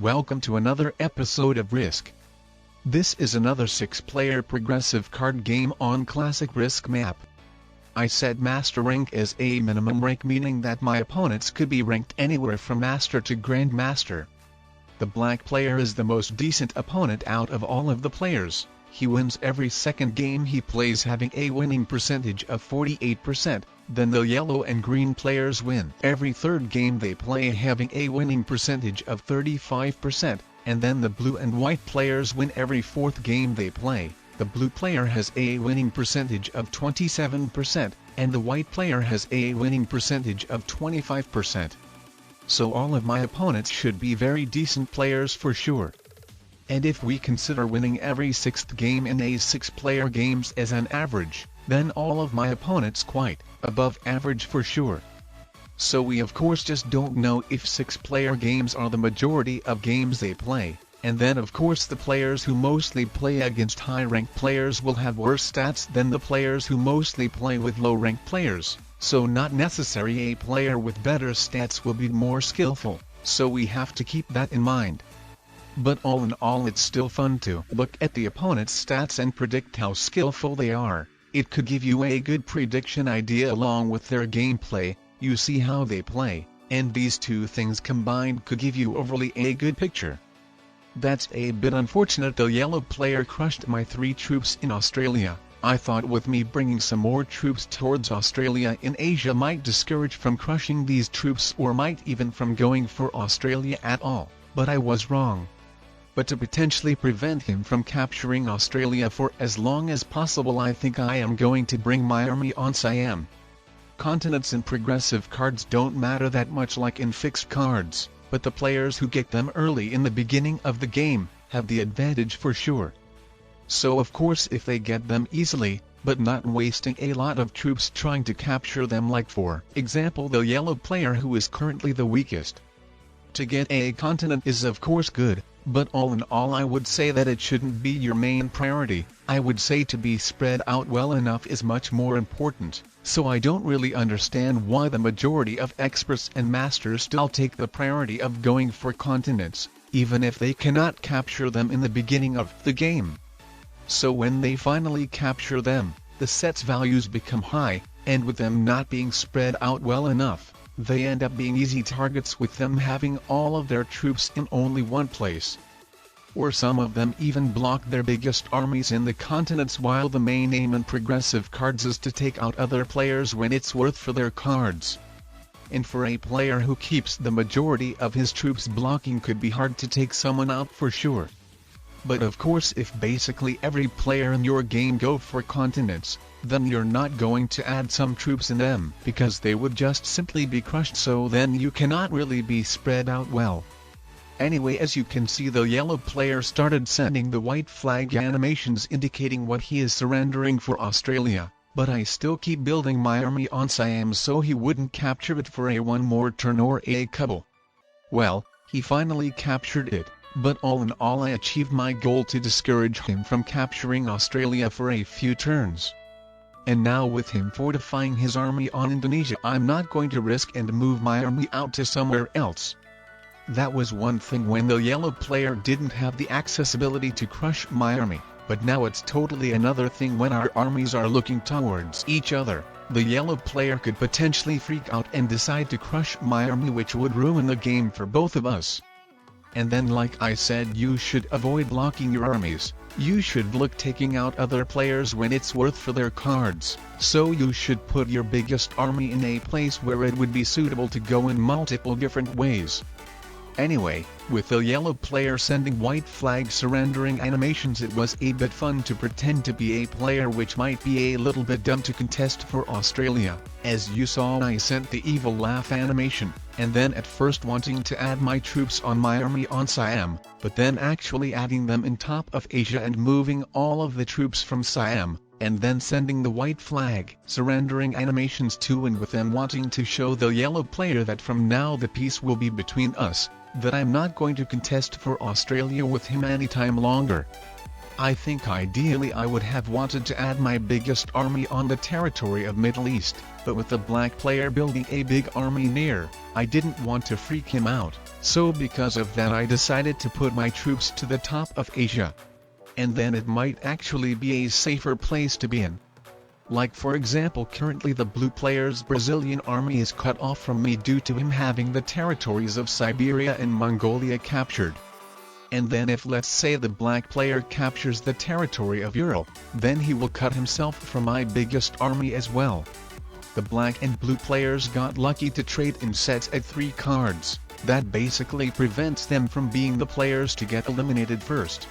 Welcome to another episode of Risk. This is another 6-player progressive card game on classic Risk map. I set Master rank as a minimum rank, meaning that my opponents could be ranked anywhere from Master to Grandmaster. The black player is the most decent opponent out of all of the players. He wins every second game he plays, having a winning percentage of 48%, then the yellow and green players win every third game they play, having a winning percentage of 35%, and then the blue and white players win every fourth game they play. The blue player has a winning percentage of 27%, and the white player has a winning percentage of 25%. So all of my opponents should be very decent players for sure. And if we consider winning every sixth game in a 6-player games as an average, then all of my opponents quite above average for sure. So we of course just don't know if 6-player games are the majority of games they play, and then of course the players who mostly play against high-ranked players will have worse stats than the players who mostly play with low-ranked players, so not necessarily a player with better stats will be more skillful, so we have to keep that in mind. But all in all, it's still fun to look at the opponent's stats and predict how skillful they are. It could give you a good prediction idea along with their gameplay. You see how they play, and these two things combined could give you overly a good picture. That's a bit unfortunate. The yellow player crushed my 3 troops in Australia. I thought with me bringing some more troops towards Australia in Asia might discourage from crushing these troops, or might even from going for Australia at all, but I was wrong. But to potentially prevent him from capturing Australia for as long as possible, I think I am going to bring my army on Siam. Continents in progressive cards don't matter that much like in fixed cards, but the players who get them early in the beginning of the game have the advantage for sure. So of course if they get them easily, but not wasting a lot of troops trying to capture them, like for example the yellow player who is currently the weakest. To get a continent is of course good, but all in all I would say that it shouldn't be your main priority. I would say to be spread out well enough is much more important, so I don't really understand why the majority of experts and masters still take the priority of going for continents, even if they cannot capture them in the beginning of the game. So when they finally capture them, the set's values become high, and with them not being spread out well enough, they end up being easy targets, with them having all of their troops in only one place. Or some of them even block their biggest armies in the continents, while the main aim in progressive cards is to take out other players when it's worth for their cards. And for a player who keeps the majority of his troops blocking, could be hard to take someone out for sure. But of course if basically every player in your game go for continents, then you're not going to add some troops in them, because they would just simply be crushed, so then you cannot really be spread out well. Anyway, as you can see, the yellow player started sending the white flag animations indicating what he is surrendering for Australia, but I still keep building my army on Siam so he wouldn't capture it for a one more turn or a couple. Well, he finally captured it, but all in all I achieved my goal to discourage him from capturing Australia for a few turns. And now with him fortifying his army on Indonesia, I'm not going to risk and move my army out to somewhere else. That was one thing when the yellow player didn't have the accessibility to crush my army, but now it's totally another thing when our armies are looking towards each other. The yellow player could potentially freak out and decide to crush my army, which would ruin the game for both of us. And then, like I said, you should avoid blocking your armies. You should look taking out other players when it's worth for their cards, so you should put your biggest army in a place where it would be suitable to go in multiple different ways. Anyway, with the yellow player sending white flag surrendering animations, it was a bit fun to pretend to be a player which might be a little bit dumb to contest for Australia. As you saw, I sent the evil laugh animation, and then at first wanting to add my troops on my army on Siam, but then actually adding them in top of Asia and moving all of the troops from Siam, and then sending the white flag surrendering animations too, and with them wanting to show the yellow player that from now the peace will be between us, that I'm not going to contest for Australia with him anytime longer. I think ideally I would have wanted to add my biggest army on the territory of Middle East, but with the black player building a big army near, I didn't want to freak him out, so because of that I decided to put my troops to the top of Asia. And then it might actually be a safer place to be in. Like for example, currently the blue player's Brazilian army is cut off from me due to him having the territories of Siberia and Mongolia captured. And then if let's say the black player captures the territory of Europe, then he will cut himself from my biggest army as well. The black and blue players got lucky to trade in sets at 3 cards, that basically prevents them from being the players to get eliminated first.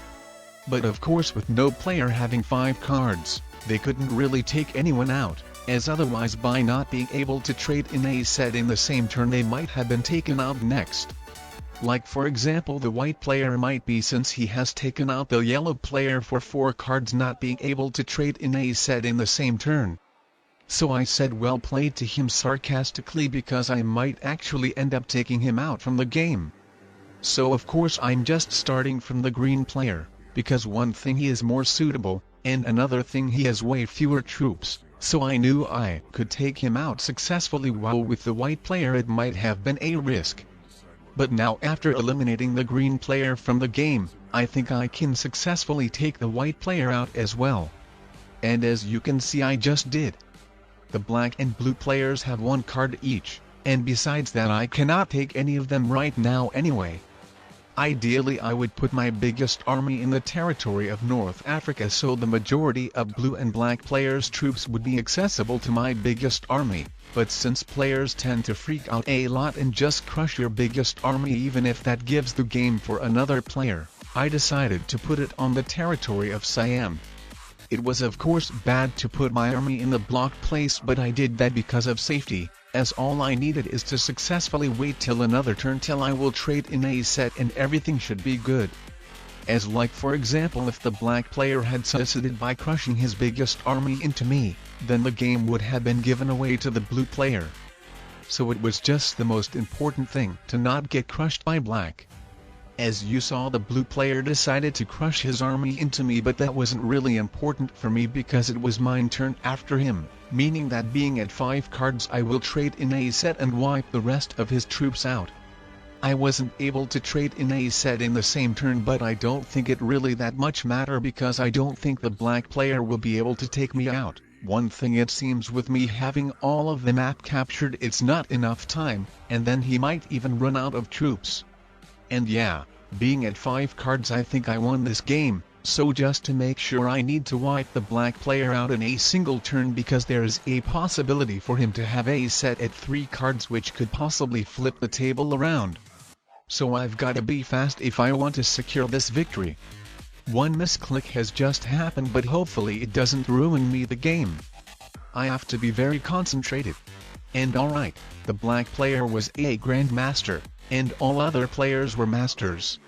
But of course with no player having 5 cards, they couldn't really take anyone out, as otherwise by not being able to trade in a set in the same turn they might have been taken out next. Like for example the white player might be, since he has taken out the yellow player for 4 cards, not being able to trade in a set in the same turn. So I said well played to him sarcastically, because I might actually end up taking him out from the game. So of course I'm just starting from the green player, because one thing he is more suitable, and another thing he has way fewer troops, so I knew I could take him out successfully, while with the white player it might have been a risk. But now after eliminating the green player from the game, I think I can successfully take the white player out as well. And as you can see I just did. The black and blue players have 1 card each, and besides that I cannot take any of them right now anyway. Ideally I would put my biggest army in the territory of North Africa, so the majority of blue and black players' troops would be accessible to my biggest army, but since players tend to freak out a lot and just crush your biggest army even if that gives the game for another player, I decided to put it on the territory of Siam. It was of course bad to put my army in the blocked place, but I did that because of safety, as all I needed is to successfully wait till another turn till I will trade in a set and everything should be good. As like for example if the black player had succeeded by crushing his biggest army into me, then the game would have been given away to the blue player. So it was just the most important thing to not get crushed by black. As you saw, the blue player decided to crush his army into me, but that wasn't really important for me because it was my turn after him, meaning that being at 5 cards I will trade in a set and wipe the rest of his troops out. I wasn't able to trade in a set in the same turn, but I don't think it really that much matter because I don't think the black player will be able to take me out. One thing it seems with me having all of the map captured, it's not enough time, and then he might even run out of troops. And yeah, being at 5 cards I think I won this game, so just to make sure I need to wipe the black player out in a single turn because there is a possibility for him to have a set at 3 cards which could possibly flip the table around. So I've gotta be fast if I want to secure this victory. One misclick has just happened, but hopefully it doesn't ruin me the game. I have to be very concentrated. And alright, the black player was a grandmaster, and all other players were masters.